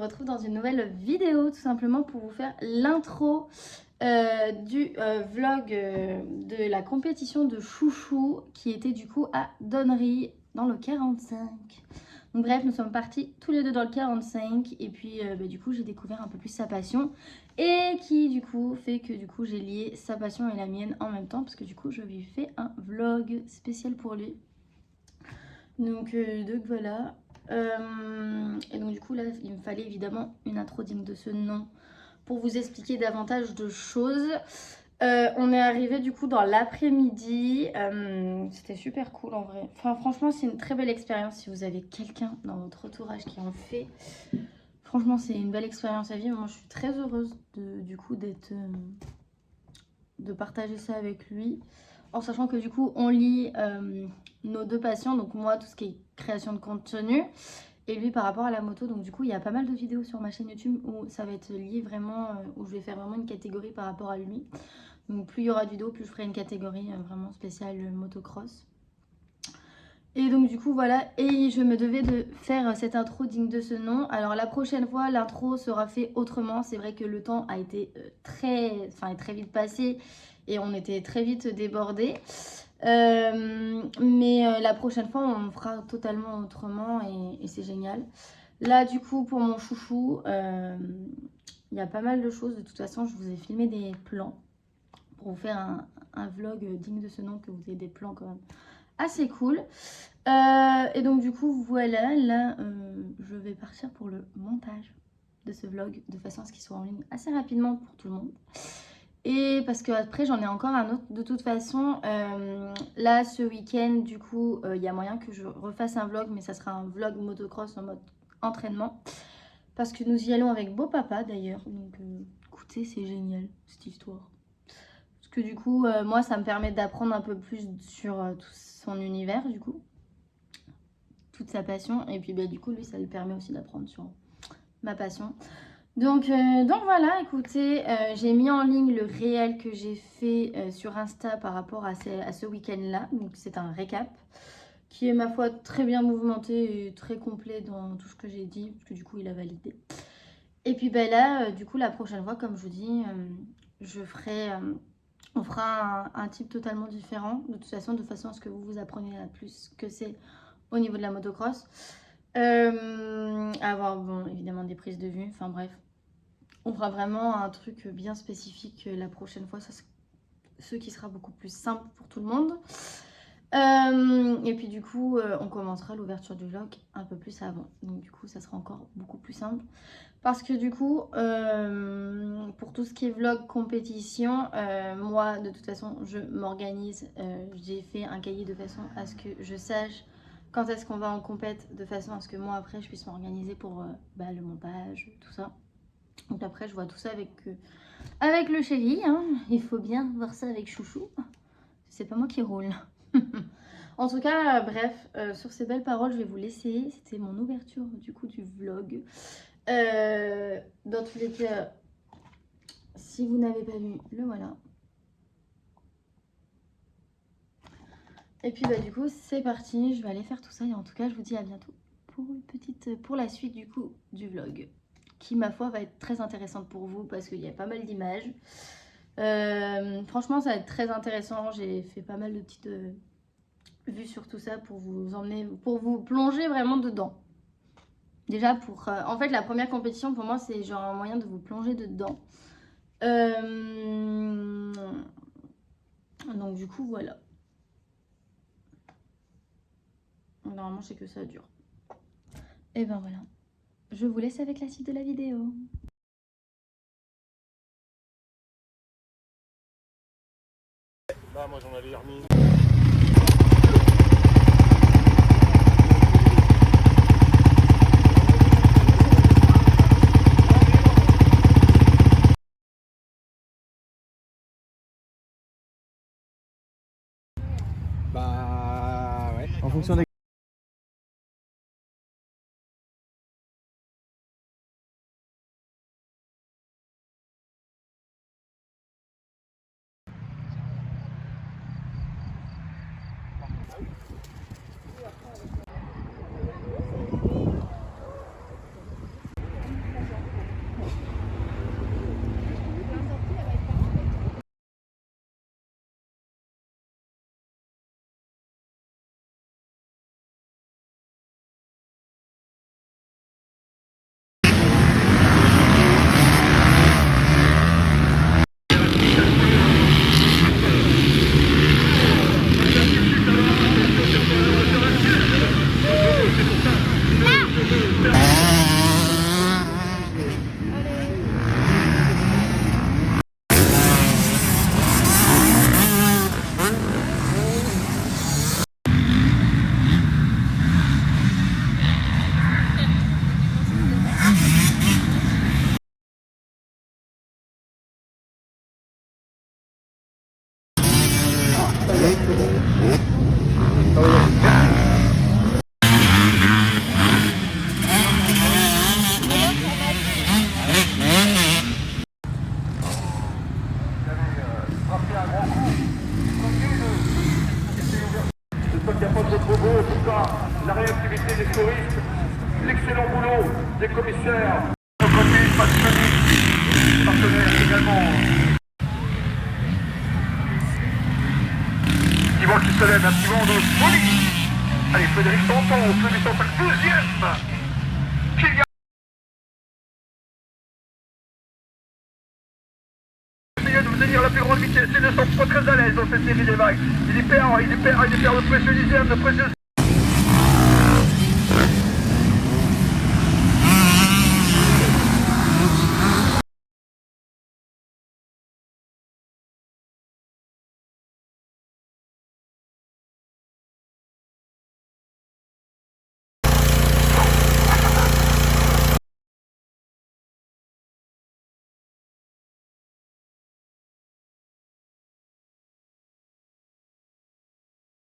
retrouve dans une nouvelle vidéo tout simplement pour vous faire l'intro du vlog de la compétition de chouchou qui était du coup à Donnery dans le 45. Donc bref, nous sommes partis tous les deux dans le 45 et puis du coup j'ai découvert un peu plus sa passion et qui du coup fait que du coup j'ai lié sa passion et la mienne en même temps parce que du coup je lui fais un vlog spécial pour lui. Donc voilà. Et donc du coup là il me fallait évidemment une intro digne de ce nom pour vous expliquer davantage de choses. On est arrivé du coup dans l'après-midi. C'était super cool en vrai. Enfin franchement c'est une très belle expérience si vous avez quelqu'un dans votre entourage qui en fait. Franchement c'est une belle expérience à vivre. Moi je suis très heureuse du coup de partager ça avec lui. En sachant que du coup on lit nos deux passions. Donc moi tout ce qui est création de contenu. Et lui par rapport à la moto, donc du coup il y a pas mal de vidéos sur ma chaîne YouTube où ça va être lié vraiment, où je vais faire vraiment une catégorie par rapport à lui. Donc plus il y aura de vidéos, plus je ferai une catégorie vraiment spéciale motocross. Et donc du coup voilà, et je me devais de faire cette intro digne de ce nom. Alors la prochaine fois l'intro sera fait autrement. C'est vrai que le temps a été très vite passé et on était très vite débordés. Mais la prochaine fois on fera totalement autrement et c'est génial. Là du coup pour mon chouchou, il y a pas mal de choses. De toute façon je vous ai filmé des plans pour vous faire un vlog digne de ce nom, que vous ayez des plans quand même assez cool. Et donc du coup voilà, là je vais partir pour le montage de ce vlog de façon à ce qu'il soit en ligne assez rapidement pour tout le monde. Et parce que après j'en ai encore un autre de toute façon. Là ce week-end du coup il y a moyen que je refasse un vlog, mais ça sera un vlog motocross en mode entraînement. Parce que nous y allons avec beau papa d'ailleurs. Donc écoutez, c'est génial cette histoire. Parce que du coup moi ça me permet d'apprendre un peu plus sur tout son univers du coup. Toute sa passion. Et puis du coup lui ça lui permet aussi d'apprendre sur ma passion. Donc voilà, écoutez, j'ai mis en ligne le réel que j'ai fait sur Insta par rapport à ce week-end-là. Donc c'est un récap qui est ma foi très bien mouvementé et très complet dans tout ce que j'ai dit, parce que du coup il a validé. Et puis là, du coup la prochaine fois, comme je vous dis, on fera un type totalement différent, de toute façon, de façon à ce que vous vous appreniez à plus ce que c'est au niveau de la motocross. Avoir bon, évidemment des prises de vue, enfin bref. On fera vraiment un truc bien spécifique la prochaine fois, ce qui sera beaucoup plus simple pour tout le monde. Et puis du coup, on commencera l'ouverture du vlog un peu plus avant. Donc du coup, ça sera encore beaucoup plus simple. Parce que du coup, pour tout ce qui est vlog compétition, moi, de toute façon, je m'organise. J'ai fait un cahier de façon à ce que je sache quand est-ce qu'on va en compète, de façon à ce que moi, après, je puisse m'organiser pour le montage, tout ça. Donc après, je vois tout ça avec le chéri. Hein. Il faut bien voir ça avec chouchou. C'est pas moi qui roule. En tout cas, bref, sur ces belles paroles, je vais vous laisser. C'était mon ouverture du coup du vlog. Dans tous les cas, si vous n'avez pas vu, le voilà. Et puis du coup, c'est parti. Je vais aller faire tout ça. Et en tout cas, je vous dis à bientôt pour la suite du coup du vlog. Qui, ma foi, va être très intéressante pour vous parce qu'il y a pas mal d'images. Franchement, ça va être très intéressant. J'ai fait pas mal de petites vues sur tout ça pour vous emmener, pour vous plonger vraiment dedans. Déjà, en fait, la première compétition, pour moi, c'est genre un moyen de vous plonger dedans. Donc, du coup, voilà. Normalement, je sais que ça dure. Et ben voilà. Je vous laisse avec la suite de la vidéo. Là, moi, j'en avais remis. Bah ouais, en fonction des... passionné, partenaire également. Petit vent qui se lève, un petit vent de folie. Allez, Frédéric Santon, Frédéric Santon, deuxième. Kylian. Essayez de vous tenir la plus grande vitesse, il ne sent pas très à l'aise dans cette série des vagues. Il y perd de précieux dixièmes, de précieux